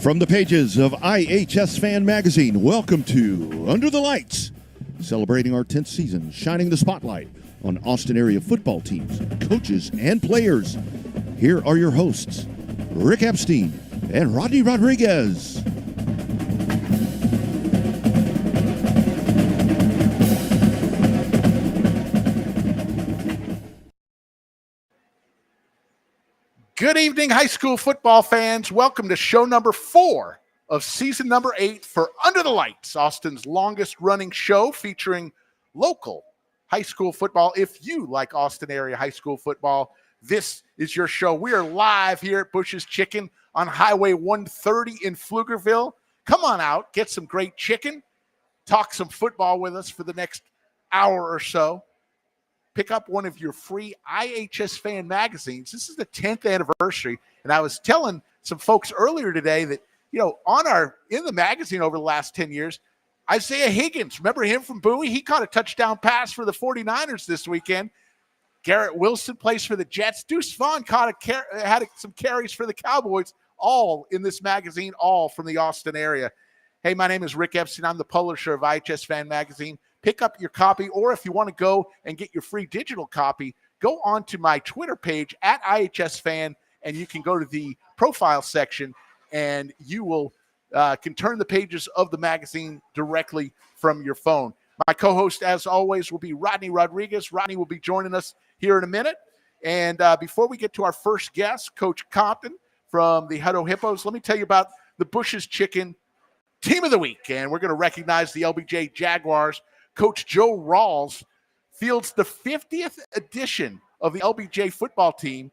From the pages of iHSFAN magazine, welcome to Under the Lights, celebrating our 10th season, shining the spotlight on Austin area football teams, coaches, and players. Here are your hosts, Rick Epstein and Rodney Rodriguez. Good evening, high school football fans. Welcome to show number 4 of season number 8 for Under the Lights, Austin's longest running show featuring local high school football. If you like Austin area high school football, this is your show. We are live here at Bush's Chicken on Highway 130 in Pflugerville. Come on out, get some great chicken, talk some football with us for the next hour or so. Pick up one of your free iHSFAN magazines. This is the 10th anniversary, and I was telling some folks earlier today that, in the magazine over the last 10 years, Isaiah Higgins, remember him from Bowie? He caught a touchdown pass for the 49ers this weekend. Adrian Wilson plays for the Jets. Deuce Vaughn had some carries for the Cowboys, all in this magazine, all from the Austin area. Hey, my name is Rick Epstein. I'm the publisher of iHSFAN magazine. Pick up your copy, or if you want to go and get your free digital copy, go on to my Twitter page at iHSFAN, and you can go to the profile section, and you will can turn the pages of the magazine directly from your phone. My co-host, as always, will be Rodney Rodriguez. Rodney will be joining us here in a minute. And before we get to our first guest, Coach Compton from the Hutto Hippos, let me tell you about the Bush's Chicken Team of the Week. And we're going to recognize the LBJ Jaguars. Coach Joe Rawls fields the 50th edition of the LBJ football team.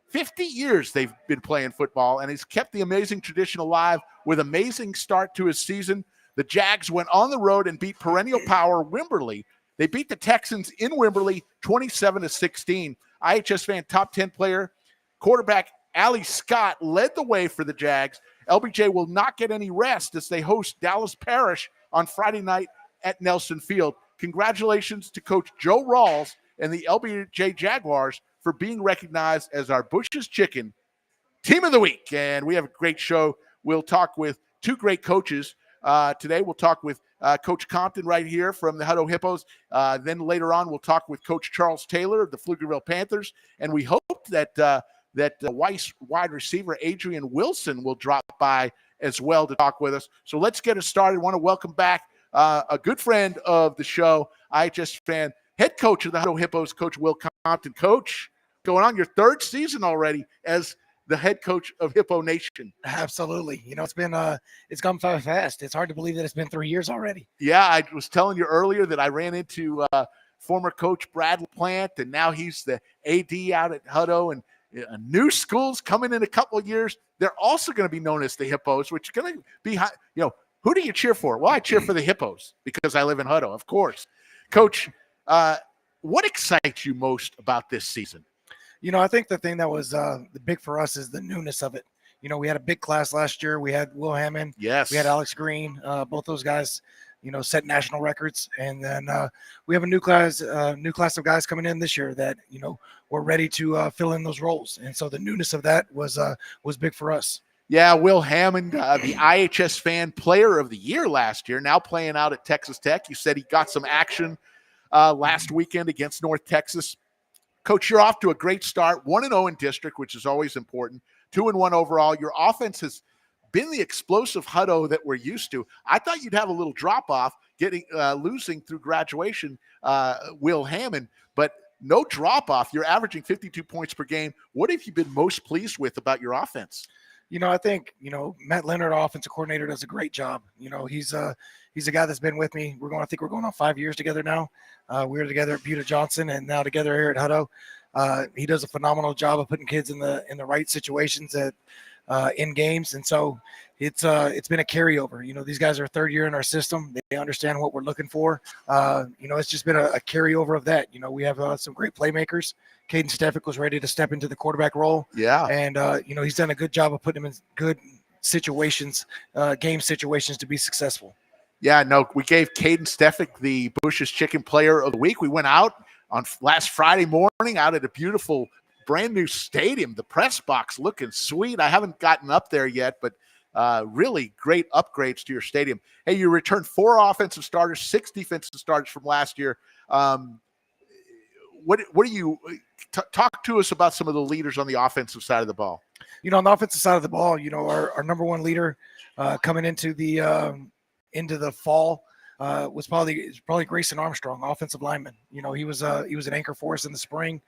50 years they've been playing football, and he's kept the amazing tradition alive with amazing start to his season. The Jags went on the road and beat perennial power Wimberley. They beat the Texans in Wimberley 27-16. iHSFAN top 10 player, quarterback Ali Scott led the way for the Jags. LBJ will not get any rest as they host Dallas Parish on Friday night at Nelson Field. Congratulations to Coach Joe Rawls and the LBJ Jaguars for being recognized as our Bush's Chicken Team of the Week. And we have a great show. We'll talk with two great coaches. Today we'll talk with Coach Compton right here from the Hutto Hippos. Then later on we'll talk with Coach Charles Taylor of the Pflugerville Panthers. And we hope that Weiss wide receiver Adrian Wilson will drop by as well to talk with us. So let's get us started. I want to welcome back a good friend of the show, iHSFAN head coach of the Hutto Hippos, Coach Will Compton. Coach, going on your third season already as the head coach of Hippo Nation. Absolutely. It's gone fast. It's hard to believe that it's been 3 years already. Yeah, I was telling you earlier that I ran into former coach Brad LaPlante, and now he's the AD out at Hutto, and a new school's coming in a couple of years. They're also going to be known as the Hippos, which is going to be, who do you cheer for? Well, I cheer for the Hippos because I live in Hutto, of course. Coach, what excites you most about this season? I think the thing that was the big for us is the newness of it. We had a big class last year. We had Will Hammond. Yes. We had Alex Green. Both those guys, set national records. And then we have a new class of guys coming in this year that, we're ready to fill in those roles. And so the newness of that was big for us. Yeah, Will Hammond, the iHSFAN Player of the Year last year, now playing out at Texas Tech. You said he got some action last weekend against North Texas. Coach, you're off to a great start, 1-0 in district, which is always important, 2-1 overall. Your offense has been the explosive Hutto that we're used to. I thought you'd have a little drop-off, losing through graduation, Will Hammond, but no drop-off. You're averaging 52 points per game. What have you been most pleased with about your offense? I think, Matt Leonard, our offensive coordinator, does a great job. He's a guy that's been with me. I think we're going on 5 years together now. We were together at Buda Johnson and now together here at Hutto. He does a phenomenal job of putting kids in the right situations in games. And so it's been a carryover. These guys are third year in our system. They understand what we're looking for. It's just been a carryover of that. We have some great playmakers. Caden Steffick was ready to step into the quarterback role. Yeah. And, he's done a good job of putting him in good situations, game situations to be successful. Yeah, no, we gave Caden Steffick the Bush's Chicken Player of the Week. We went out on last Friday morning out at a beautiful brand new stadium, the press box looking sweet. I haven't gotten up there yet, but Really great upgrades to your stadium. Hey, you returned 4 offensive starters, 6 defensive starters from last year. What do you talk to us about some of the leaders on the offensive side of the ball? On the offensive side of the ball, our number one leader coming into the fall was probably Grayson Armstrong, offensive lineman. He was an anchor for us in the spring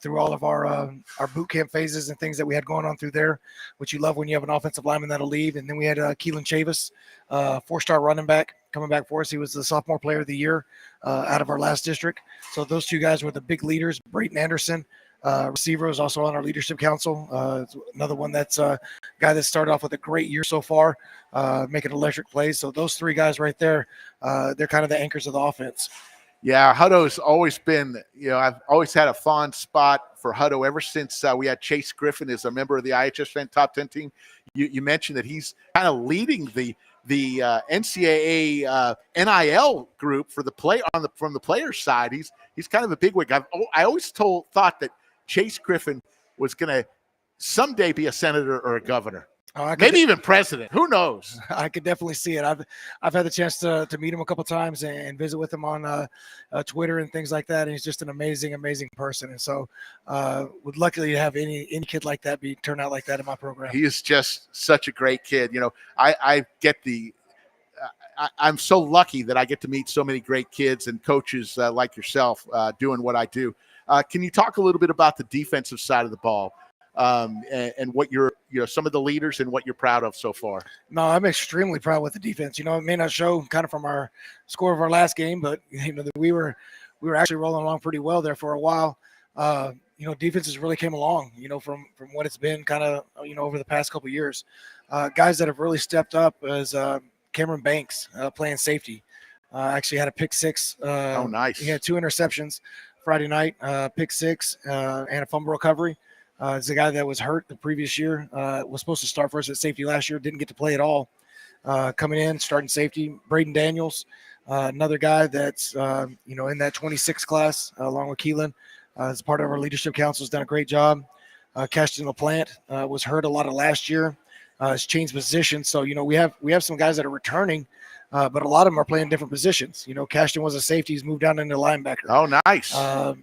through all of our boot camp phases and things that we had going on through there, which you love when you have an offensive lineman that'll leave. And then we had Keelan Chavis, 4-star running back, coming back for us. He was the sophomore player of the year out of our last district. So those 2 guys were the big leaders. Brayton Anderson, receiver, is also on our leadership council. Another one that's a guy that started off with a great year so far, making electric plays. So those 3 guys right there, they're kind of the anchors of the offense. Yeah, Hutto's always been, I've always had a fond spot for Hutto ever since we had Chase Griffin as a member of the iHSFAN Top 10 team. You mentioned that he's kind of leading the NCAA NIL group for the from the players' side. He's kind of a bigwig. I always thought that Chase Griffin was going to someday be a senator or a governor. Maybe even president. Who knows? I could definitely see it. I've had the chance to meet him a couple times and visit with him on Twitter and things like that. And he's just an amazing, amazing person. And so would luckily have any kid like that turn out like that in my program. He is just such a great kid. I'm so lucky that I get to meet so many great kids and coaches like yourself doing what I do. Can you talk a little bit about the defensive side of the ball? And what some of the leaders and what you're proud of so far? No, I'm extremely proud with the defense. It may not show kind of from our score of our last game, but we were actually rolling along pretty well there for a while. Defenses really came along, from what it's been kind of, over the past couple of years. Guys that have really stepped up as Cameron Banks playing safety. Actually had a pick 6. Oh, nice. He had 2 interceptions Friday night, pick 6 and a fumble recovery. It's a guy that was hurt the previous year, was supposed to start for us at safety last year, didn't get to play at all. Coming in, starting safety, Braden Daniels, another guy that's, in that 26 class, along with Keelan, as part of our leadership council, has done a great job. Cashton LaPlante was hurt a lot of last year, has changed positions. So, we have some guys that are returning, but a lot of them are playing different positions. Cashton was a safety. He's moved down into linebacker. Oh, nice.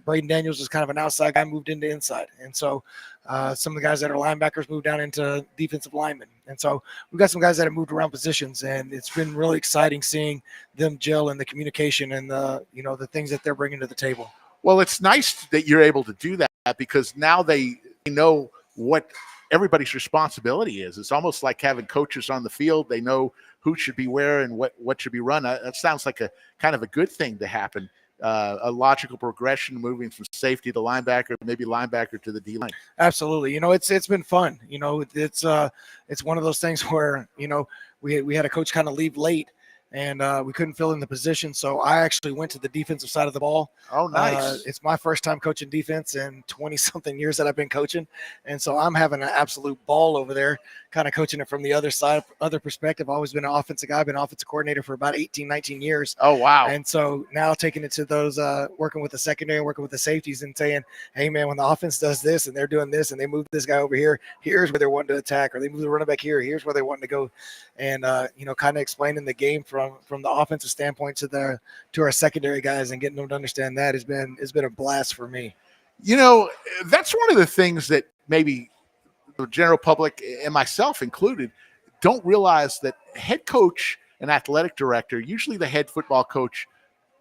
Braden Daniels is kind of an outside guy, moved into inside. And so some of the guys that are linebackers moved down into defensive linemen. And so we've got some guys that have moved around positions, and it's been really exciting seeing them gel in the communication and the things that they're bringing to the table. Well, it's nice that you're able to do that because now they know what everybody's responsibility is. It's almost like having coaches on the field. They know who should be where and what should be run. That sounds like a kind of a good thing to happen. A logical progression, moving from safety to linebacker, maybe linebacker to the D line. Absolutely. It's been fun. It's one of those things where, we had a coach kind of leave late, and we couldn't fill in the position. So I actually went to the defensive side of the ball. Oh, nice. It's my first time coaching defense in 20-something years that I've been coaching. And so I'm having an absolute ball over there, kind of coaching it from the other side, other perspective. I've always been an offensive guy. I've been offensive coordinator for about 18, 19 years. Oh, wow. And so now taking it to those, working with the secondary, working with the safeties and saying, hey, man, when the offense does this and they're doing this and they move this guy over here, here's where they're wanting to attack, or they move the running back here, here's where they want to go. And, kind of explaining the game from the offensive standpoint to our secondary guys and getting them to understand that has been a blast for me. That's one of the things that maybe the general public and myself included don't realize, that head coach and athletic director, usually the head football coach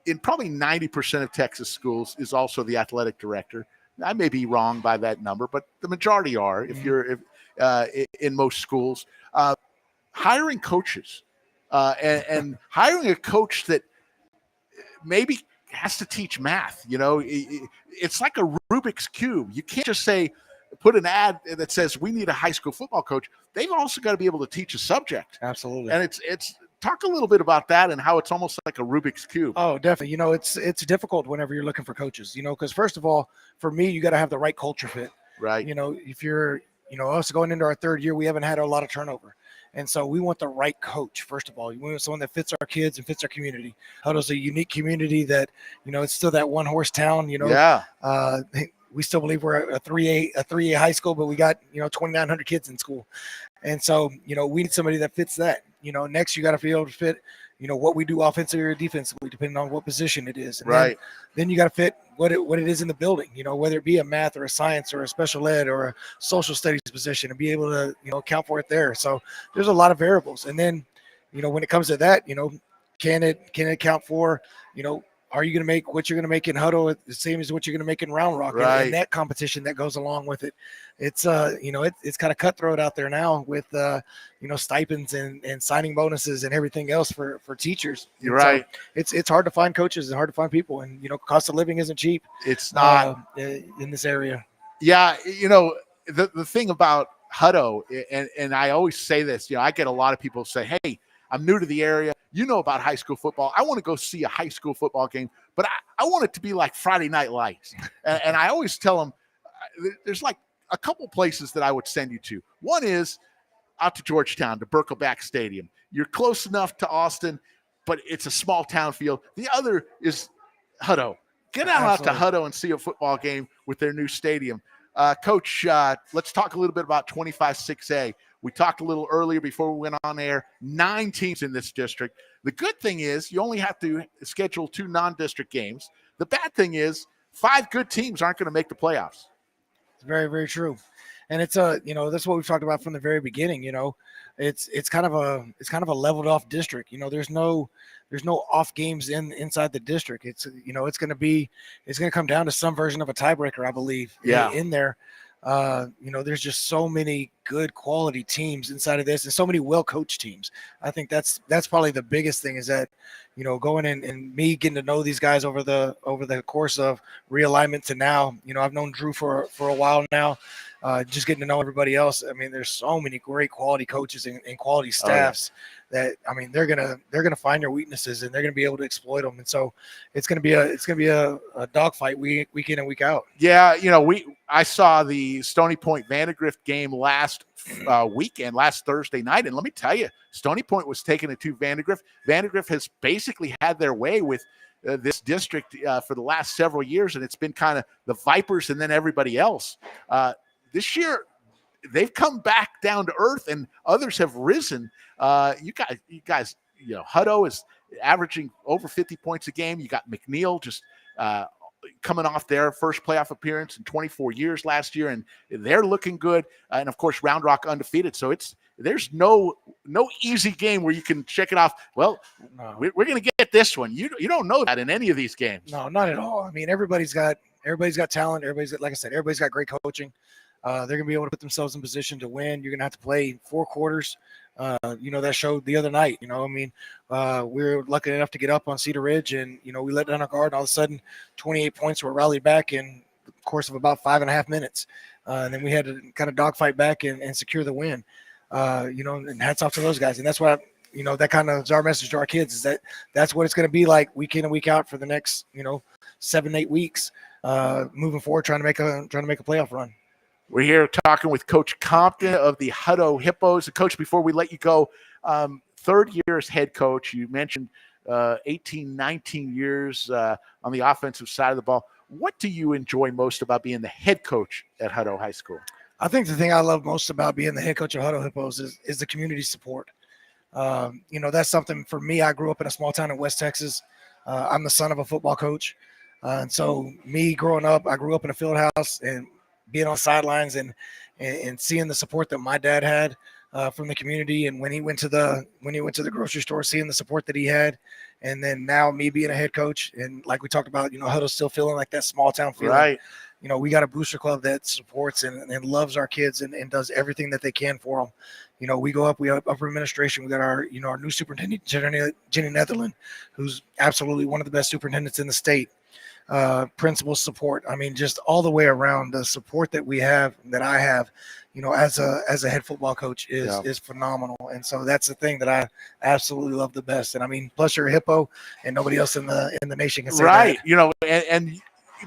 in probably 90% of Texas schools, is also the athletic director. I may be wrong by that number, but the majority are, if you're in most schools. Hiring coaches and hiring a coach that maybe has to teach math. It's like a Rubik's Cube. You can't just put an ad that says we need a high school football coach. They've also got to be able to teach a subject. Absolutely. And it's talk a little bit about that and how it's almost like a Rubik's Cube. Oh, definitely. It's difficult whenever you're looking for coaches, because first of all, for me, you got to have the right culture fit. Right. If you're, us going into our 3rd year, we haven't had a lot of turnover. And so we want the right coach, first of all. We want someone that fits our kids and fits our community. Hutto's a unique community that, it's still that one-horse town, Yeah. We still believe we're a 3A high school, but we got, 2,900 kids in school. And so, we need somebody that fits that. Next you got to be able to fit, what we do offensively or defensively, depending on what position it is. And Right. Then you got to fit what it is in the building, whether it be a math or a science or a special ed or a social studies position, and be able to, account for it there. So there's a lot of variables. And then, when it comes to that, can it account for, are you going to make what you're going to make in huddle the same as what you're going to make in Round Rock? Right. And that competition that goes along with it. It's it's kind of cutthroat out there now with stipends and signing bonuses and everything else for teachers. You're right. So it's hard to find coaches and hard to find people, and cost of living isn't cheap. It's not in this area. Yeah, the thing about Hutto, and I always say this, I get a lot of people say, hey, I'm new to the area. You know about high school football. I want to go see a high school football game, but I want it to be like Friday Night Lights. And I always tell them there's like a couple places that I would send you to. One is out to Georgetown, to Birkelbach Stadium. You're close enough to Austin, but it's a small town field. The other is Hutto. Get out to Hutto and see a football game with their new stadium. Coach, let's talk a little bit about 25-6A. We talked a little earlier before we went on air, 9 teams in this district. The good thing is you only have to schedule 2 non-district games. The bad thing is 5 good teams aren't going to make the playoffs. It's very, very true. And it's that's what we've talked about from the very beginning. It's kind of a leveled off district. There's no off games inside the district. It's it's going to come down to some version of a tiebreaker, I believe. Yeah. In there. There's just so many good quality teams inside of this and so many well-coached teams. I think that's probably the biggest thing is that, going in and me getting to know these guys over the course of realignment to now, I've known Drew for a while now, just getting to know everybody else. I mean, there's so many great quality coaches and quality staffs that, I mean, they're going to find their weaknesses and they're going to be able to exploit them. And so it's going to be a dogfight week in and week out. Yeah. I saw the Stony Point Vandegrift game last weekend, last Thursday night. And let me tell you, Stony Point was taking it to Vandegrift. Vandegrift has basically had their way with this district for the last several years. And it's been kind of the Vipers and then everybody else. This year, they've come back down to earth and others have risen. You guys, Hutto is averaging over 50 points a game. You got McNeil just coming off their first playoff appearance in 24 years last year, and they're looking good. And of course, Round Rock undefeated. So there's no easy game where you can check it off. Well, no. We're going to get this one. You don't know that in any of these games. No, not at all. I mean, everybody's got talent. Everybody's got great coaching. They're going to be able to put themselves in position to win. You're going to have to play 4 quarters. That showed the other night. We were lucky enough to get up on Cedar Ridge, and we let down our guard. And all of a sudden, 28 points were rallied back in the course of about 5.5 minutes. And then we had to kind of dogfight back and secure the win. And hats off to those guys. And that's why that kind of is our message to our kids, is that's what it's going to be like week in and week out for the next 7-8 weeks moving forward, trying to make a playoff run. We're here talking with Coach Compton of the Hutto Hippos. Coach, before we let you go, 3rd year as head coach, you mentioned 18, 19 years on the offensive side of the ball. What do you enjoy most about being the head coach at Hutto High School? I think the thing I love most about being the head coach of Hutto Hippos is the community support. That's something for me. I grew up in a small town in West Texas. I'm the son of a football coach. And so me growing up, I grew up in a field house and being on sidelines and seeing the support that my dad had from the community, and when he went to the grocery store, seeing the support that he had, and then now me being a head coach, and like we talked about, Hutto's still feeling like that small town feeling. Right. We got a booster club that supports and loves our kids and does everything that they can for them. We go up, we have upper administration. We got our new superintendent, Jenny Netherland, who's absolutely one of the best superintendents in the state. Principal support. I mean, just all the way around, the support that we have, that I have, as a head football coach is phenomenal. And so that's the thing that I absolutely love the best. And I mean, plus you're a Hippo, and nobody else in the nation can say right. that. And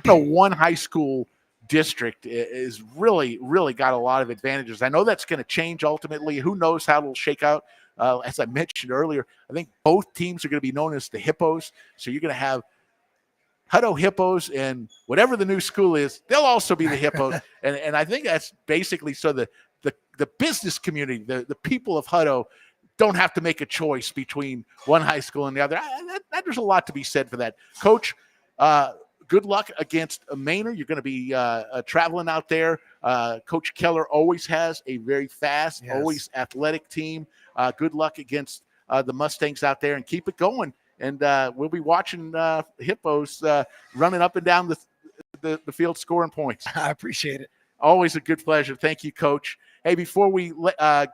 one high school district is really got a lot of advantages. I know that's going to change ultimately. Who knows how it'll shake out? As I mentioned earlier, I think both teams are going to be known as the Hippos. So you're going to have Hutto Hippos, and whatever the new school is, they'll also be the Hippos. and I think that's basically so the the business community, the people of Hutto don't have to make a choice between one high school and the other. There's a lot to be said for that. Coach, good luck against Manor. You're going to be traveling out there. Coach Keller always has a very fast, always athletic team. Good luck against the Mustangs out there, and keep it going. And we'll be watching Hippos running up and down the field scoring points. I appreciate it. Always a good pleasure. Thank you, Coach. Hey, before we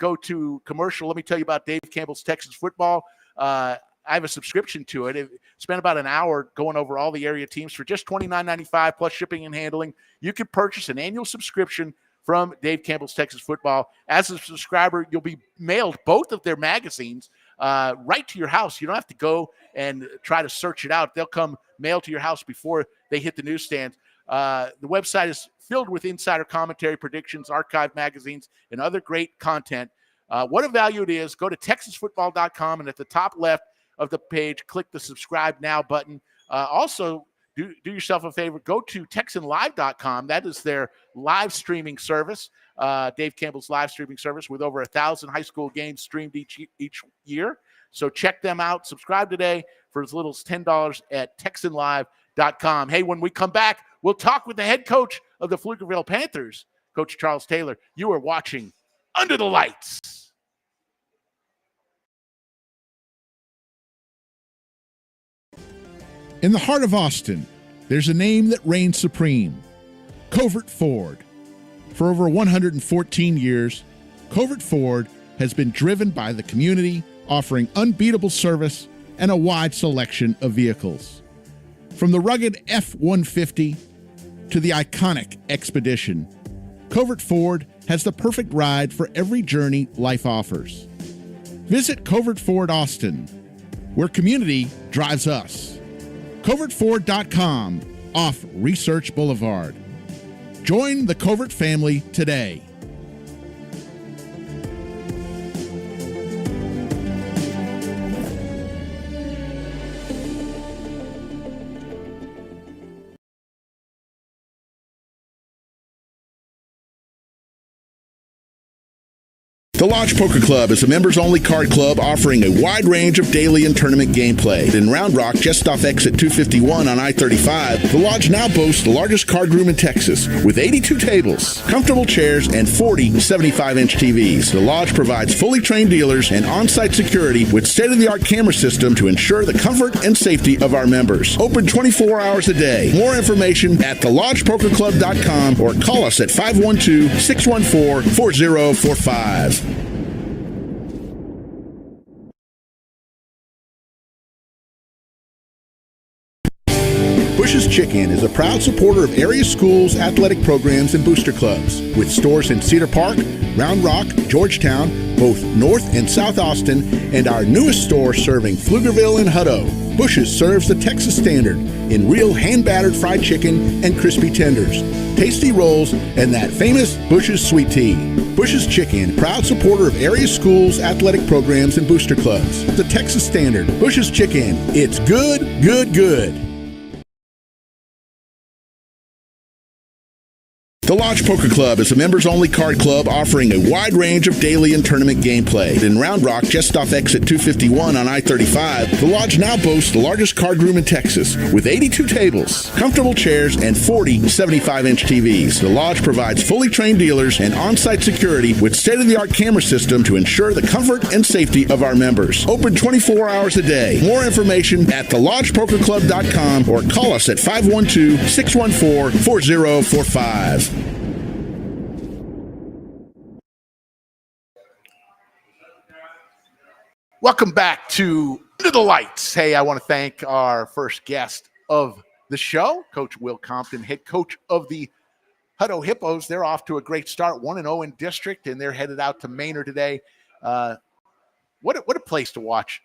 go to commercial, let me tell you about Dave Campbell's Texas Football. I have a subscription to it. Spent about an hour going over all the area teams for just $29.95 plus shipping and handling. You can purchase an annual subscription from Dave Campbell's Texas Football. As a subscriber, you'll be mailed both of their magazines right to your house. You don't have to go and try to search it out. They'll come mail to your house before they hit the newsstands. The website is filled with insider commentary, predictions, archive magazines, and other great content. What a value it is. Go to texasfootball.com, and at the top left of the page, click the subscribe now button. Also, do yourself a favor. Go to texanlive.com. That is their live streaming service, Dave Campbell's live streaming service, with over 1,000 high school games streamed each year. So check them out. Subscribe today for as little as $10 at texanlive.com. Hey, when we come back, we'll talk with the head coach of the Pflugerville Panthers, Coach Charles Taylor. You are watching Under the Lights. In the heart of Austin, there's a name that reigns supreme, Covert Ford. For over 114 years, Covert Ford has been driven by the community, offering unbeatable service and a wide selection of vehicles. From the rugged F-150 to the iconic Expedition, Covert Ford has the perfect ride for every journey life offers. Visit Covert Ford Austin, where community drives us. CovertFord.com, off Research Boulevard. Join the Covert family today. The Lodge Poker Club is a members-only card club offering a wide range of daily and tournament gameplay. In Round Rock, just off exit 251 on I-35, the Lodge now boasts the largest card room in Texas with 82 tables, comfortable chairs, and 40 75-inch TVs. The Lodge provides fully trained dealers and on-site security with state-of-the-art camera system to ensure the comfort and safety of our members. Open 24 hours a day. More information at thelodgepokerclub.com or call us at 512-614-4045. Bush's Chicken is a proud supporter of area schools, athletic programs, and booster clubs. With stores in Cedar Park, Round Rock, Georgetown, both North and South Austin, and our newest store serving Pflugerville and Hutto, Bush's serves the Texas standard in real hand-battered fried chicken and crispy tenders, tasty rolls, and that famous Bush's sweet tea. Bush's Chicken, proud supporter of area schools, athletic programs, and booster clubs. The Texas standard, Bush's Chicken. It's good, good, good. The Lodge Poker Club is a members-only card club offering a wide range of daily and tournament gameplay. In Round Rock, just off exit 251 on I-35, the Lodge now boasts the largest card room in Texas with 82 tables, comfortable chairs, and 40 75-inch TVs. The Lodge provides fully trained dealers and on-site security with state-of-the-art camera system to ensure the comfort and safety of our members. Open 24 hours a day. More information at thelodgepokerclub.com or call us at 512-614-4045. Welcome back to Under the Lights. Hey, I want to thank our first guest of the show, Coach Will Compton, head coach of the Hutto Hippos. They're off to a great start, 1-0 in district, and they're headed out to Manor today. What a place to watch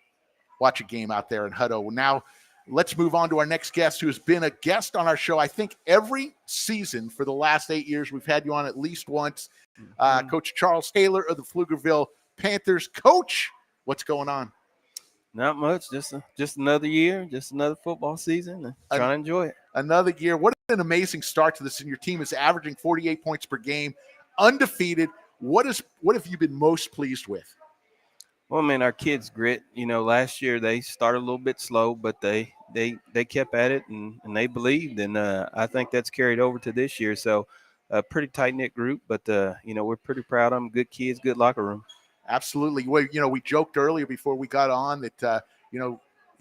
a game out there in Hutto. Now, let's move on to our next guest, who has been a guest on our show, I think, every season for the last 8 years. We've had you on at least once. Coach Charles Taylor of the Pflugerville Panthers. Coach, what's going on? Not much. Just another year, just another football season. And trying to enjoy it. Another year. What an amazing start to this. And your team is averaging 48 points per game, undefeated, What have you been most pleased with? Well, I mean, our kids grit. Last year they started a little bit slow, but they kept at it and they believed, and I think that's carried over to this year. So, a pretty tight knit group, but we're pretty proud of them. Good kids, good locker room. Absolutely. Well, we joked earlier before we got on that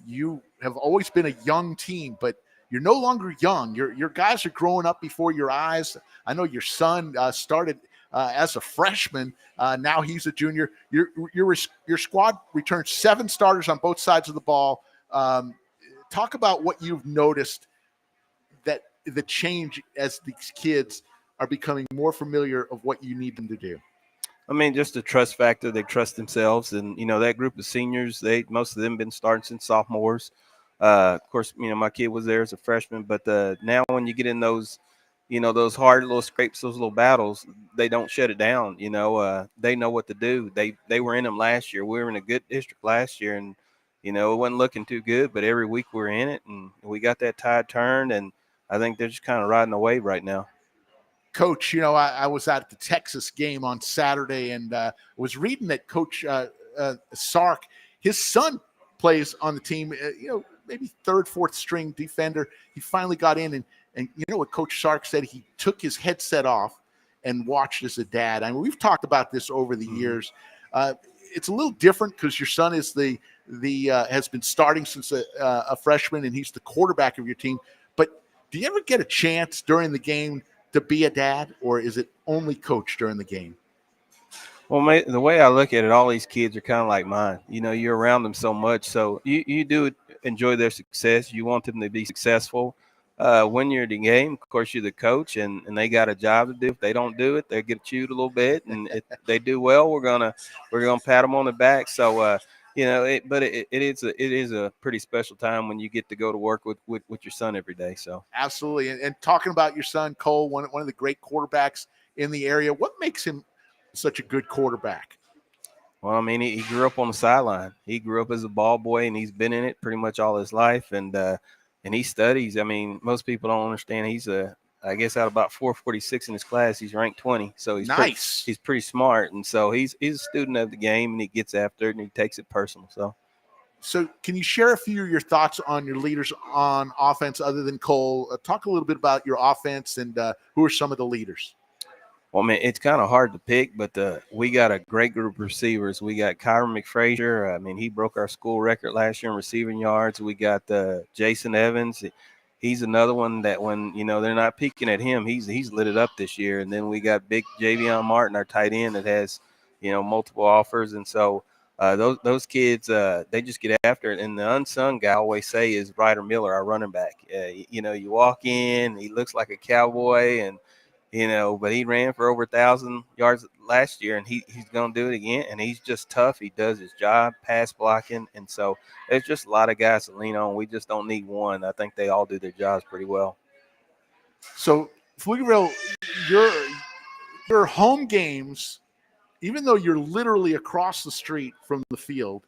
you have always been a young team, but you're no longer young. Your guys are growing up before your eyes. I know your son started as a freshman. Now he's a junior. Your squad returned 7 starters on both sides of the ball. Talk about what you've noticed, that the change as these kids are becoming more familiar of what you need them to do. I mean, just the trust factor. They trust themselves, and that group of seniors, most of them been starting since sophomores. Of course, my kid was there as a freshman, but now when you get in those, those hard little scrapes, those little battles, they don't shut it down. They know what to do. They were in them last year. We were in a good district last year, and it wasn't looking too good, but every week we're in it, and we got that tide turned, and I think they're just kind of riding the wave right now. Coach, I was at the Texas game on Saturday and was reading that Coach Sark, his son plays on the team, maybe 3rd, 4th string defender. He finally got in, and you know what Coach Sark said? He took his headset off and watched as a dad. I mean, we've talked about this over the years. It's a little different because your son is has been starting since a freshman, and he's the quarterback of your team. But do you ever get a chance during the game to be a dad, or is it only coach during the game? Well, the way I look at it, all these kids are kind of like mine. You're around them so much, so you do enjoy their success. You want them to be successful. When you're in the game, of course, you're the coach, and they got a job to do. If they don't do it, they get chewed a little bit, and if they do well, we're gonna pat them on the back. So, it is a pretty special time when you get to go to work with your son every day. So absolutely, and talking about your son Cole, one of the great quarterbacks in the area. What makes him such a good quarterback? Well, I mean, he grew up on the sideline. He grew up as a ball boy, and he's been in it pretty much all his life. And he studies. I mean, most people don't understand. He's I guess out of about 446 in his class, he's ranked 20. So he's nice. He's pretty smart, and so he's a student of the game, and he gets after it, and he takes it personal. So can you share a few of your thoughts on your leaders on offense other than Cole? Talk a little bit about your offense and who are some of the leaders? Well, man, it's kind of hard to pick, but we got a great group of receivers. We got Kyron McFrazier. I mean, he broke our school record last year in receiving yards. We got Jason Evans. He's another one that when, they're not peeking at him, he's lit it up this year. And then we got big Javion Martin, our tight end, that has, multiple offers. And so those kids, they just get after it. And the unsung guy I always say is Ryder Miller, our running back. You walk in, he looks like a cowboy, and but he ran for over 1,000 yards last year, and he's going to do it again. And he's just tough. He does his job, pass blocking. And so there's just a lot of guys to lean on. We just don't need one. I think they all do their jobs pretty well. So Pflugerville, your home games, even though you're literally across the street from the field,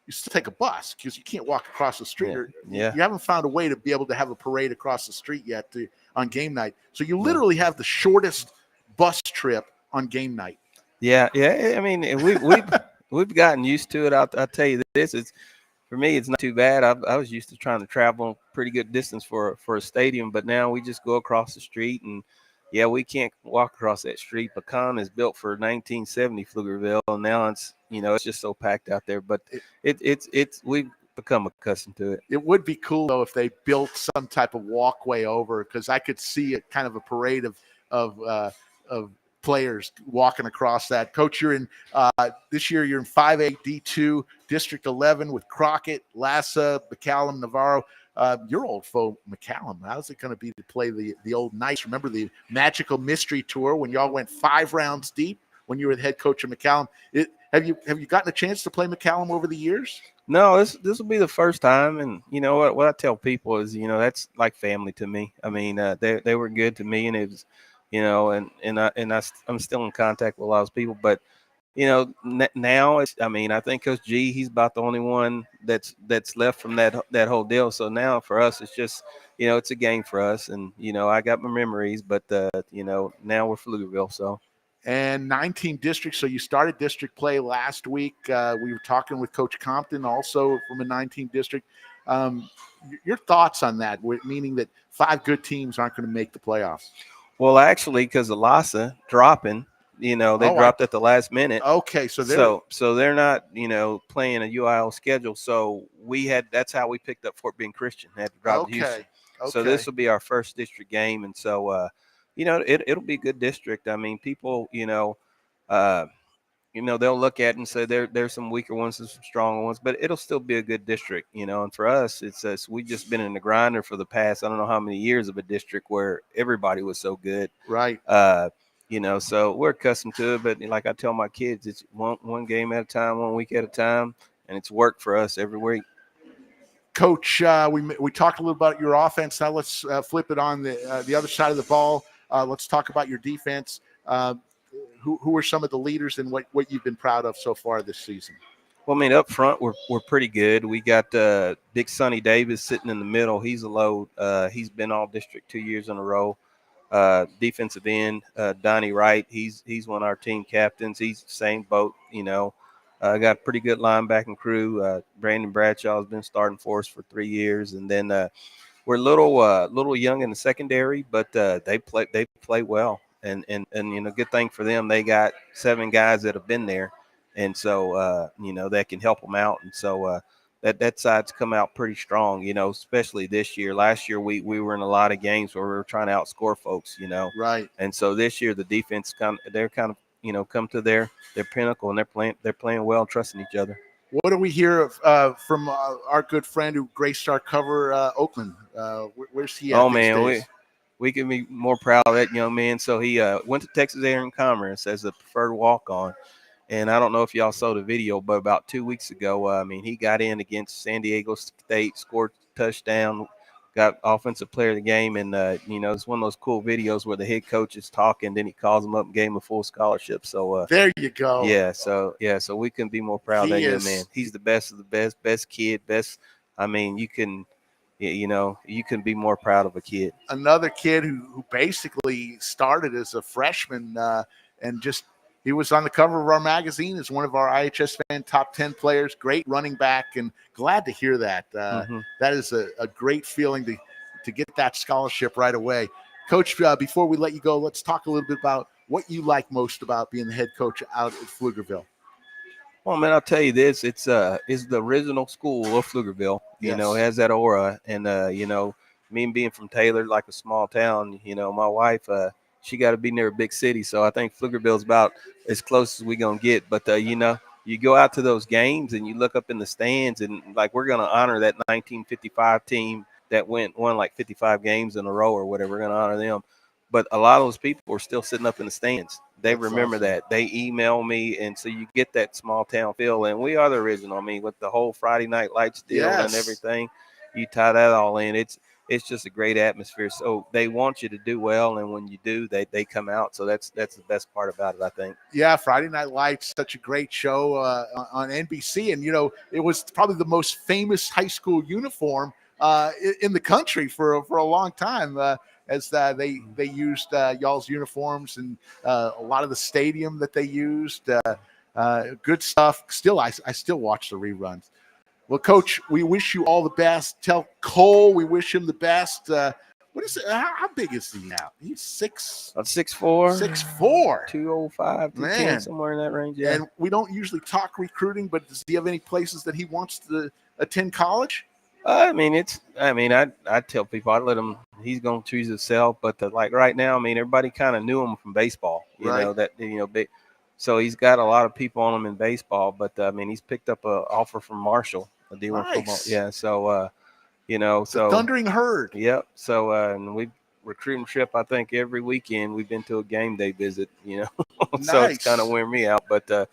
you still take a bus because you can't walk across the street. Yeah. You haven't found a way to be able to have a parade across the street yet on game night. So you literally have the shortest bus trip on game night. Yeah. I mean, we've gotten used to it. I'll tell you this: for me, it's not too bad. I was used to trying to travel a pretty good distance for a stadium, but now we just go across the street, and we can't walk across that street. Pecan is built for 1970 Pflugerville, and now it's it's just so packed out there. But we've become accustomed to it. It would be cool though if they built some type of walkway over, because I could see a kind of a parade of players walking across that. Coach, you're in this year. You're in 5A D2 District 11 with Crockett, Lassa, McCallum, Navarro. Your old foe, McCallum. How's it going to be to play the old Knights? Remember the magical mystery tour when y'all went 5 rounds deep when you were the head coach of McCallum? Have you gotten a chance to play McCallum over the years? No, this will be the first time. And what I tell people is, that's like family to me. I mean, they were good to me, and it was, I'm still in contact with a lot of people, but now I think Coach G, he's about the only one that's left from that whole deal. So now for us, it's just, it's a game for us, and I got my memories, but now we're Pflugerville. So and 9-team district. So you started district play last week. We were talking with Coach Compton, also from a 9-team district. Your thoughts on that, meaning that 5 good teams aren't going to make the playoffs? Well, actually, because of Lhasa dropping, they dropped at the last minute. Okay, so they're not, playing a UIL schedule. So that's how we picked up Fort Bend Christian. Had to drop to Houston. Okay. So this will be our first district game, and so it'll be a good district. I mean, people, they'll look at it and say there's some weaker ones and some stronger ones, but it'll still be a good district, And for us, it's we've just been in the grinder for the past I don't know how many years of a district where everybody was so good, right? So we're accustomed to it. But like I tell my kids, it's one game at a time, 1 week at a time, and it's worked for us every week. Coach, we talked a little about your offense. Now let's flip it on the other side of the ball. Let's talk about your defense. Who are some of the leaders and what you've been proud of so far this season? Well, I mean, up front, we're pretty good. We got Big Sonny Davis sitting in the middle. He's a load. He's been all district 2 years in a row. Defensive end, Donnie Wright. He's one of our team captains. He's the same boat, Got a pretty good linebacking crew. Brandon Bradshaw has been starting for us for 3 years. And then we're a little young in the secondary, but they play well. And good thing for them, they got 7 guys that have been there, and so that can help them out. And so that side's come out pretty strong, especially this year. Last year we were in a lot of games where we were trying to outscore folks, Right. And so this year the defense come to their pinnacle, and they're playing well and trusting each other. What do we hear from our good friend who graced our cover, Oakland? Where's he at? Oh man, we can be more proud of that young man. So he went to Texas A&M Commerce as a preferred walk-on. And I don't know if y'all saw the video, but about 2 weeks ago, he got in against San Diego State, scored a touchdown, got offensive player of the game. And, it's one of those cool videos where the head coach is talking, then he calls him up and gave him a full scholarship. So there you go. Yeah. So we couldn't be more proud of that young man. He's the best of the best kid, best. I mean, you can be more proud of a kid. Another kid who basically started as a freshman and he was on the cover of our magazine as one of our iHSFAN top 10 players. Great running back, and glad to hear that. That is a great feeling to get that scholarship right away. Coach, before we let you go, let's talk a little bit about what you like most about being the head coach out at Pflugerville. Well, man, I'll tell you this. It's the original school of Pflugerville. Yes. It has that aura. And, me being from Taylor, like a small town, my wife, she got to be near a big city. So I think Pflugerville's about as close as we're going to get. But, you go out to those games and you look up in the stands and, like, we're going to honor that 1955 team that won like 55 games in a row or whatever. We're going to honor them. But a lot of those people are still sitting up in the stands. They remember that. They email me, and so you get that small town feel. And we are the original. I mean, with the whole Friday Night Lights deal and everything, you tie that all in. It's just a great atmosphere. So they want you to do well, and when you do, they come out. So that's the best part about it, I think. Yeah, Friday Night Lights, such a great show on NBC, and it was probably the most famous high school uniform in the country for a long time. As they used y'all's uniforms and a lot of the stadium that they used. Good stuff. Still, I still watch the reruns. Well, Coach, we wish you all the best. Tell Cole we wish him the best. What is it? How big is he now? He's 6'4". 6'4". 205, 210, somewhere in that range. Yeah. And we don't usually talk recruiting, but does he have any places that he wants to attend college? I tell people, I let him, he's going to choose himself. But like right now, everybody kind of knew him from baseball, big. So he's got a lot of people on him in baseball, but he's picked up an offer from Marshall, a deal in football. Yeah. So, so Thundering Herd. Yep. So, and we recruiting trip, I think every weekend we've been to a game day visit, so it's kind of wearing me out, but,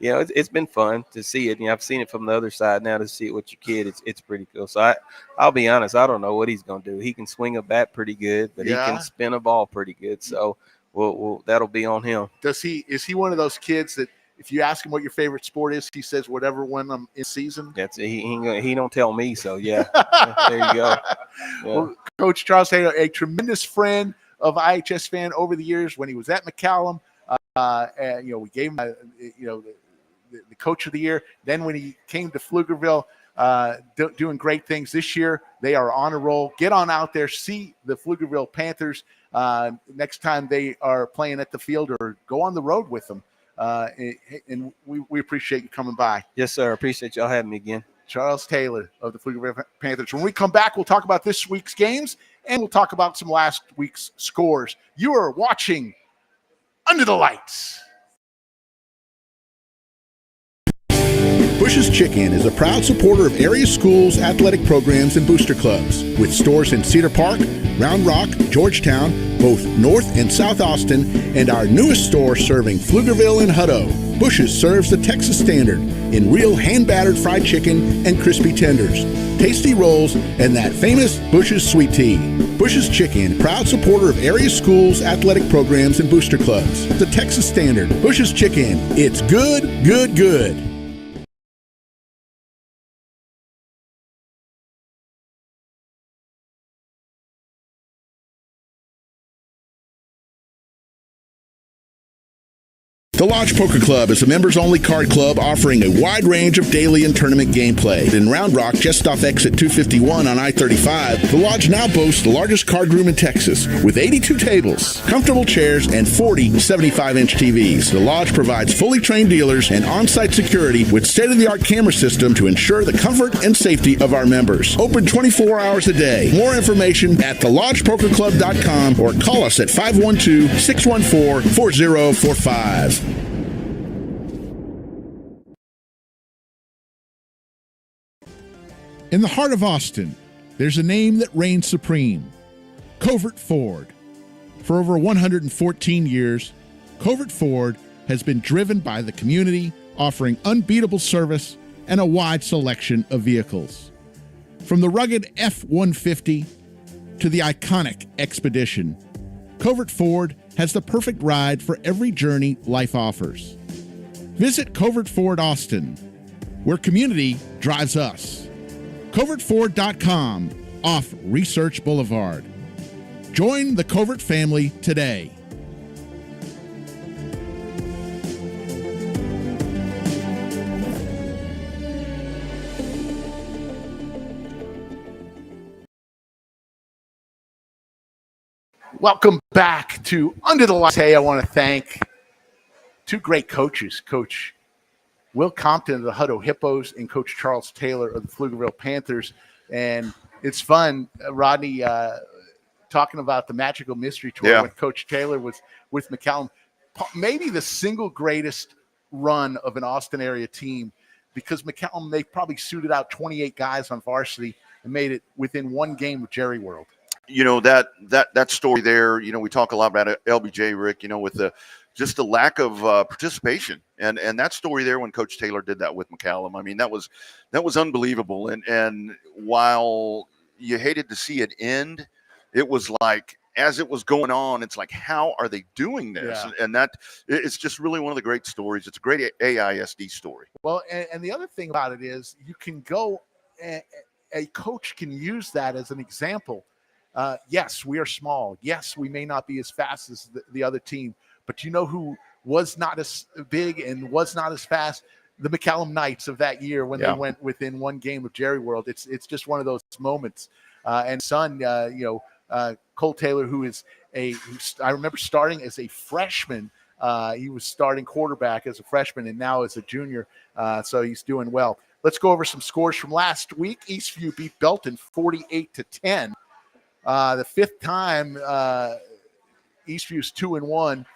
it's been fun to see it. I've seen it from the other side. Now to see it with your kid, it's pretty cool. So I'll be honest, I don't know what he's going to do. He can swing a bat pretty good, but he can spin a ball pretty good. So we'll that'll be on him. Is he one of those kids that if you ask him what your favorite sport is, he says whatever when I'm in season? That's he don't tell me. So yeah, there you go. Yeah. Well, Coach Charles Hayden, a tremendous friend of iHSFAN over the years when he was at McCallum. And, we gave him, the coach of the year. Then when he came to Pflugerville, doing great things this year, they are on a roll. Get on out there, see the Pflugerville Panthers next time they are playing at the field, or go on the road with them. And we appreciate you coming by. Yes, sir. Appreciate y'all having me again. Charles Taylor of the Pflugerville Panthers. When we come back, we'll talk about this week's games, and we'll talk about some last week's scores. You are watching Under the Lights. Bush's Chicken is a proud supporter of area schools, athletic programs, and booster clubs. With stores in Cedar Park, Round Rock, Georgetown, both North and South Austin, and our newest store serving Pflugerville and Hutto. Bush's serves the Texas standard in real hand-battered fried chicken and crispy tenders, tasty rolls, and that famous Bush's sweet tea. Bush's Chicken, proud supporter of area schools, athletic programs, and booster clubs. The Texas standard. Bush's Chicken. It's good, good, good. The Lodge Poker Club is a members-only card club offering a wide range of daily and tournament gameplay. In Round Rock, just off exit 251 on I-35, the Lodge now boasts the largest card room in Texas with 82 tables, comfortable chairs, and 40 75-inch TVs. The Lodge provides fully trained dealers and on-site security with state-of-the-art camera system to ensure the comfort and safety of our members. Open 24 hours a day. More information at thelodgepokerclub.com or call us at 512-614-4045. In the heart of Austin, there's a name that reigns supreme, Covert Ford. For over 114 years, Covert Ford has been driven by the community, offering unbeatable service and a wide selection of vehicles. From the rugged F-150 to the iconic Expedition, Covert Ford has the perfect ride for every journey life offers. Visit Covert Ford Austin, where community drives us. CovertFord.com off Research Boulevard. Join the Covert family today. Welcome back to Under the Lights. Hey, I want to thank two great coaches, Coach Will Compton of the Hutto Hippos and Coach Charles Taylor of the Pflugerville Panthers. And it's fun, Rodney, talking about the Magical Mystery Tour with Coach Taylor with McCallum. Maybe the single greatest run of an Austin area team, because McCallum, they probably suited out 28 guys on varsity and made it within one game with Jerry World. That story there, we talk a lot about LBJ, Rick, with the lack of participation, and that story there when Coach Taylor did that with McCallum, I mean, that was unbelievable. And while you hated to see it end, it was like, as it was going on, it's like, how are they doing this? Yeah. And that it's just really one of the great stories. It's a great AISD story. Well, and the other thing about it is you can go, a coach can use that as an example. Yes, we are small. Yes, we may not be as fast as the other team, but you know who was not as big and was not as fast? The McCallum Knights of that year when they went within one game of Jerry World. It's just one of those moments. And son, Cole Taylor, who is I remember starting as a freshman. He was starting quarterback as a freshman and now as a junior. So he's doing well. Let's go over some scores from last week. Eastview beat Belton 48-10. The fifth time Eastview's 2-1.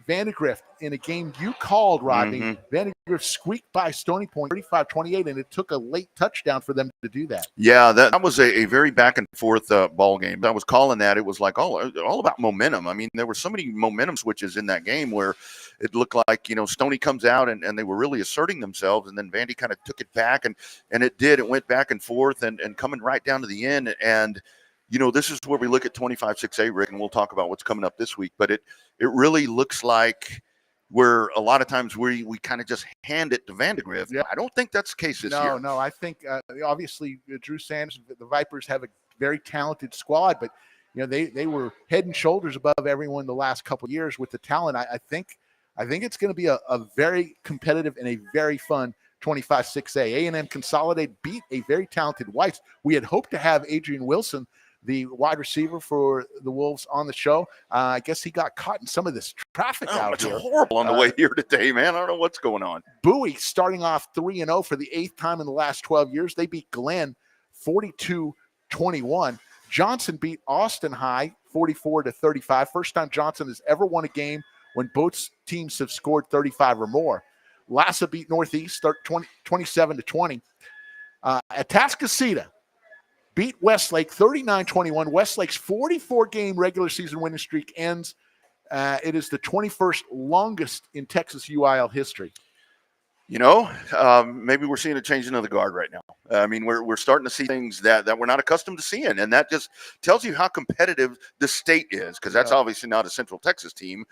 Vandergrift in a game you called, Rodney. Mm-hmm. Vandergrift squeaked by Stony Point 35-28, and it took a late touchdown for them to do that. Yeah, that was a very back and forth ball game. I was calling that. It was like all about momentum. I mean, there were so many momentum switches in that game where it looked like, Stony comes out and they were really asserting themselves, and then Vandy kind of took it back, and it did. It went back and forth and coming right down to the end. And this is where we look at 25-6A, Rick, and we'll talk about what's coming up this week. But it really looks like where a lot of times we kind of just hand it to Vandegrift. Yeah. I don't think that's the case this year. No, I think obviously Drew Sanders, the Vipers have a very talented squad, but they were head and shoulders above everyone the last couple of years with the talent. I think it's going to be a very competitive and a very fun 25-6A. A&M Consolidated beat a very talented Whites. We had hoped to have Adrian Wilson, the wide receiver for the Wolves, on the show. I guess he got caught in some of this traffic out it's here. horrible on the way here today, man. I don't know what's going on. Bowie starting off 3-0 for the 8th time in the last 12 years. They beat Glenn 42-21. Johnson beat Austin High 44-35. First time Johnson has ever won a game when both teams have scored 35 or more. Lassa beat Northeast 27-20. Atascocita beat Westlake 39-21. Westlake's 44-game regular season winning streak ends. It is the 21st longest in Texas UIL history. Maybe we're seeing a changing of the guard right now. I mean, we're starting to see things that we're not accustomed to seeing, and that just tells you how competitive the state is, because that's obviously not a Central Texas team.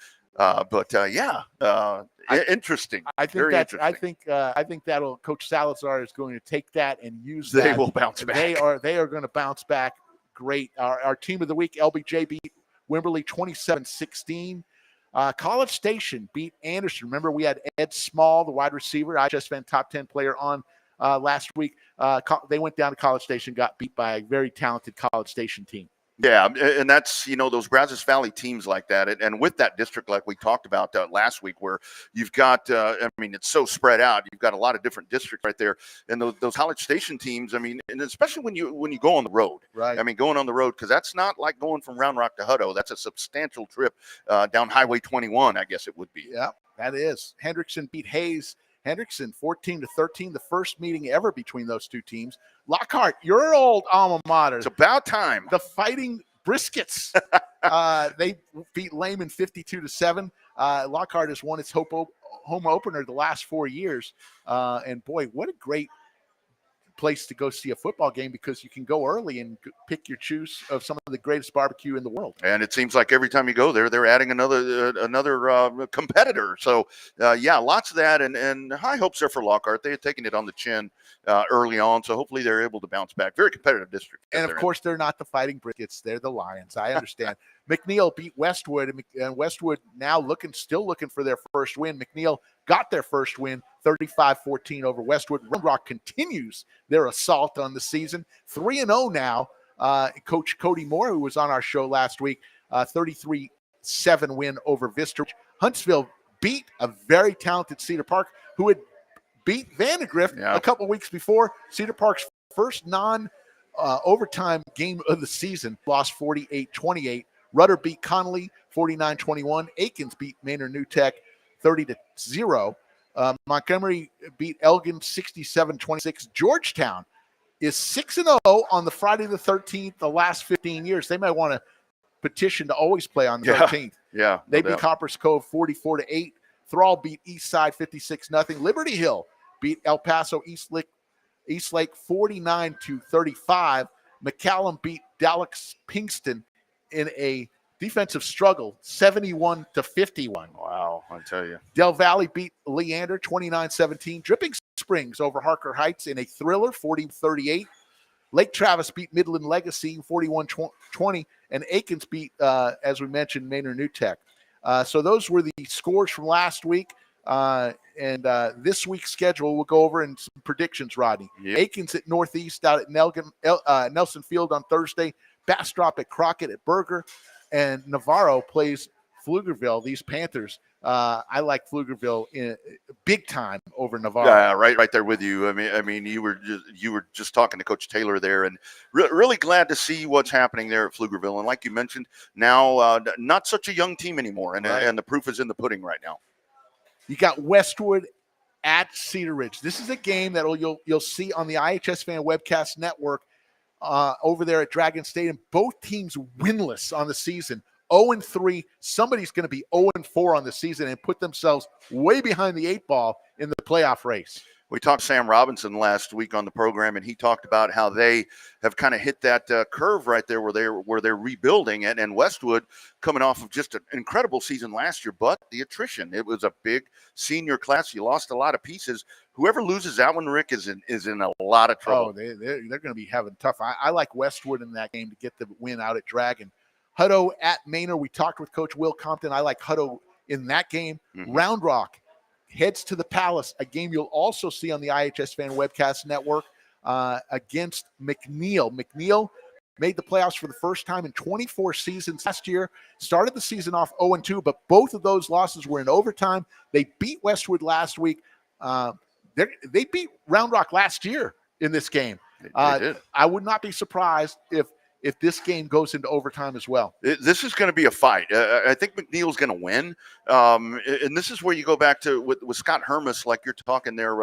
Interesting. I think that'll Coach Salazar is going to take that and use that. They will bounce back. They are going to bounce back great. Our team of the week, LBJ beat Wimberley 27-16. College Station beat Anderson. Remember, we had Ed Small, the wide receiver, iHSFAN top 10 player on last week. They went down to College Station, got beat by a very talented College Station team. Yeah, and that's, those Brazos Valley teams like that. And with that district, like we talked about last week, where you've got, it's so spread out. You've got a lot of different districts right there. And those College Station teams, and especially when you go on the road. Right. Going on the road, because that's not like going from Round Rock to Hutto. That's a substantial trip down Highway 21, I guess it would be. Yeah, that is. Hendrickson beat Hayes. Hendrickson 14-13, the first meeting ever between those two teams. Lockhart, your old alma mater. It's about time. The Fighting Briskets. They beat Lehman 52-7. Lockhart has won its home opener the last 4 years. And boy, what a great place to go see a football game, because you can go early and pick your choose of some of the greatest barbecue in the world. And it seems like every time you go there, they're adding another competitor. So, lots of that, and high hopes there for Lockhart. They had taken it on the chin early on, so hopefully they're able to bounce back. Very competitive district. And, of course, they're not the Fighting Briskets. They're the Lions. I understand. McNeil beat Westwood, and Westwood now still looking for their first win. McNeil got their first win, 35-14 over Westwood. Round Rock continues their assault on the season. 3-0 now. Coach Cody Moore, who was on our show last week, 33-7 win over Vista. Huntsville beat a very talented Cedar Park, who had beat Vandegrift a couple weeks before. Cedar Park's first non-overtime game of the season, lost 48-28. Rudder beat Connolly 49-21. Aikens beat Maynard New Tech 30-0. Montgomery beat Elgin 67-26. Georgetown is 6-0 on the Friday the 13th, the last 15 years. They might want to petition to always play on the 13th. Yeah. They beat Coppers Cove 44-8. Thrall beat Eastside 56-0. Liberty Hill beat El Paso Eastlake 49-35. McCallum beat Dallas Pinkston in a defensive struggle, 71-51. Wow, I tell you. Del Valley beat Leander 29-17. Dripping Springs over Harker Heights in a thriller, 40-38. Lake Travis beat Midland Legacy 41-20. And Aikens beat, as we mentioned, Maynard New Tech. So those were the scores from last week. And this week's schedule we'll go over in some predictions, Rodney. Yep. Aikens at Northeast out at Nelson Field on Thursday. Bastrop at Crockett at Berger. And Navarro plays Pflugerville. These Panthers, I like Pflugerville in big time over Navarro. Yeah, right there with you. I mean, you were just talking to Coach Taylor there, and really glad to see what's happening there at Pflugerville. And like you mentioned, now not such a young team anymore, and the proof is in the pudding right now. You got Westwood at Cedar Ridge. This is a game that you'll see on the iHSFAN Webcast Network. Over there at Dragon Stadium, both teams winless on the season, 0-3. Somebody's going to be 0-4 on the season and put themselves way behind the 8 ball in the playoff race. We talked to Sam Robinson last week on the program, and he talked about how they have kind of hit that curve right there where they're rebuilding, and Westwood coming off of just an incredible season last year, but the attrition. It was a big senior class. You lost a lot of pieces. Whoever loses that one, Rick, is in a lot of trouble. Oh, they're going to be having tough. I like Westwood in that game to get the win out at Dragon. Hutto at Manor. We talked with Coach Will Compton. I like Hutto in that game. Round Rock heads to the Palace, a game you'll also see on the iHSFAN Webcast Network against McNeil. McNeil made the playoffs for the first time in 24 seasons last year. Started the season off 0-2, but both of those losses were in overtime. They beat Westwood last week. They beat Round Rock last year in this game. They did. I would not be surprised if this game goes into overtime as well. This is going to be a fight. I think McNeil's going to win. And this is where you go back to with Scott Hermas, like you're talking there,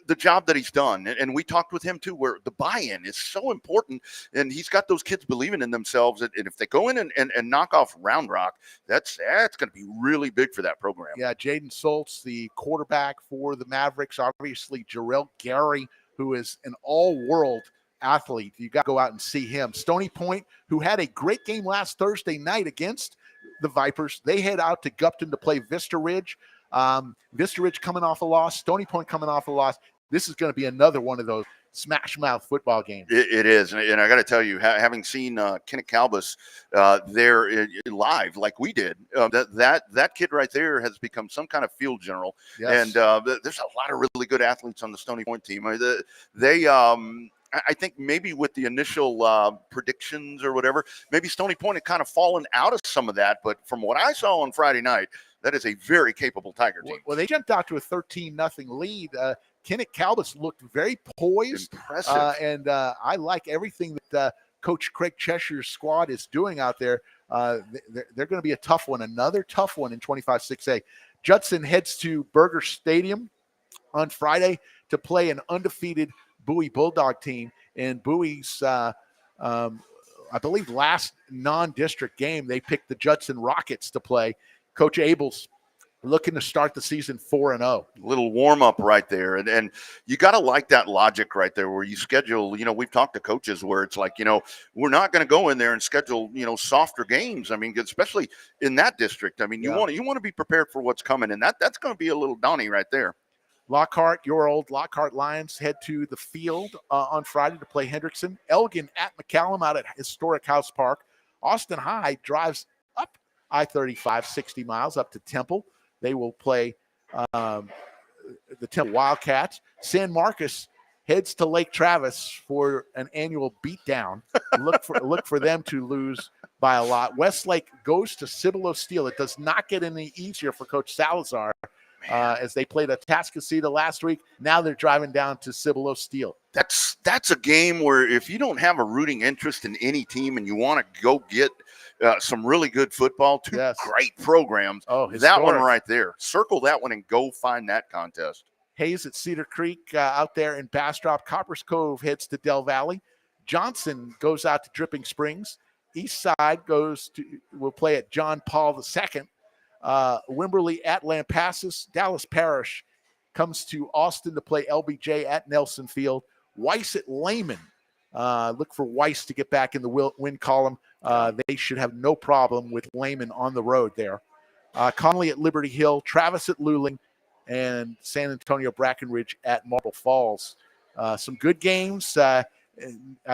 the job that he's done. And we talked with him too, where the buy-in is so important. And he's got those kids believing in themselves. And if they go in and knock off Round Rock, that's going to be really big for that program. Yeah, Jaden Soltz, the quarterback for the Mavericks. Obviously, Jarrell Gary, who is an all-world athlete. You got to go out and see him. Stony Point, who had a great game last Thursday night against the Vipers. They head out to Compton to play Vista Ridge. Vista Ridge coming off a loss. Stony Point coming off a loss. This is going to be another one of those smash mouth football games. It is. And I got to tell you, having seen Kenneth Calbus there live like we did, that kid right there has become some kind of field general. Yes. And there's a lot of really good athletes on the Stony Point team. I think maybe with the initial predictions or whatever, maybe Stony Point had kind of fallen out of some of that. But from what I saw on Friday night, that is a very capable Tiger team. Well, they jumped out to a 13-0 lead. Kenneth Calbus looked very poised. Impressive. And I like everything that Coach Craig Cheshire's squad is doing out there. They're going to be a tough one, another tough one in 25-6A. Judson heads to Burger Stadium on Friday to play an undefeated Bowie Bulldog team. And Bowie's, I believe, last non-district game, they picked the Judson Rockets to play. Coach Abels looking to start the season 4-0. Little warm-up right there. And you got to like that logic right there where you schedule, we've talked to coaches where it's like, we're not going to go in there and schedule, softer games. I mean, especially in that district. I mean, you want to be prepared for what's coming. And that's going to be a little daunting right there. Lockhart, your old Lockhart Lions, head to the field on Friday to play Hendrickson. Elgin at McCallum out at Historic House Park. Austin High drives up I-35, 60 miles up to Temple. They will play the Temple Wildcats. San Marcos heads to Lake Travis for an annual beatdown. Look for them to lose by a lot. Westlake goes to Cibolo Steel. It does not get any easier for Coach Salazar. As they played Atascocita last week. Now they're driving down to Cibolo Steel. That's a game where if you don't have a rooting interest in any team and you want to go get some really good football, great programs, that one right there. Circle that one and go find that contest. Hayes at Cedar Creek out there in Bastrop. Coppers Cove heads to Del Valley. Johnson goes out to Dripping Springs. East Side will play at John Paul II. Wimberley at Lampasas. Dallas Parish comes to Austin to play LBJ at Nelson Field. Weiss at Lehman. Look for Weiss to get back in the win column. They should have no problem with Lehman on the road there. Conley at Liberty Hill. Travis at Luling. And San Antonio Brackenridge at Marble Falls. Some good games. I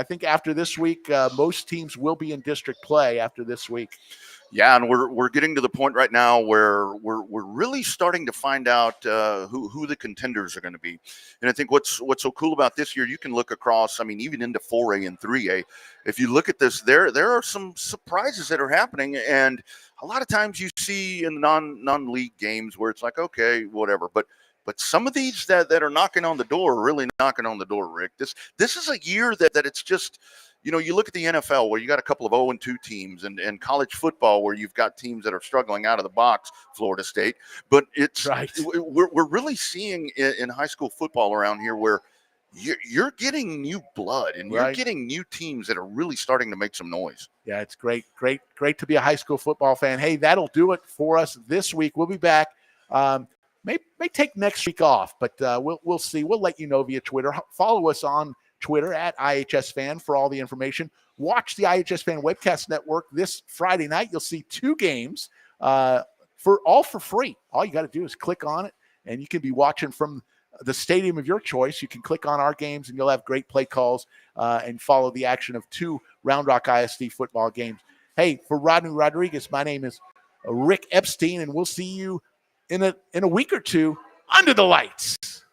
think after this week, most teams will be in district play after this week. Yeah, and we're getting to the point right now where we're really starting to find out who the contenders are going to be. And I think what's so cool about this year, you can look across, I mean, even into 4A and 3A. If you look at this, there are some surprises that are happening. And a lot of times you see in non-league games where it's like, okay, whatever. But some of these that are knocking on the door are really knocking on the door, Rick. This is a year that it's just – you look at the NFL where you got a couple of 0-2 teams and college football where you've got teams that are struggling out of the box, Florida State. But it's right. We're really seeing in high school football around here where you're getting new blood and you're getting new teams that are really starting to make some noise. Yeah, it's great to be a high school football fan. Hey, that'll do it for us this week. We'll be back. May take next week off, but we'll see. We'll let you know via Twitter. Follow us on Twitter at iHSFAN for all the information. Watch the iHSFAN Webcast Network this Friday night. You'll see 2 games for free. All you got to do is click on it, and you can be watching from the stadium of your choice. You can click on our games, and you'll have great play calls and follow the action of 2 Round Rock ISD football games. Hey, for Rodney Rodriguez, my name is Rick Epstein, and we'll see you in a week or two under the lights.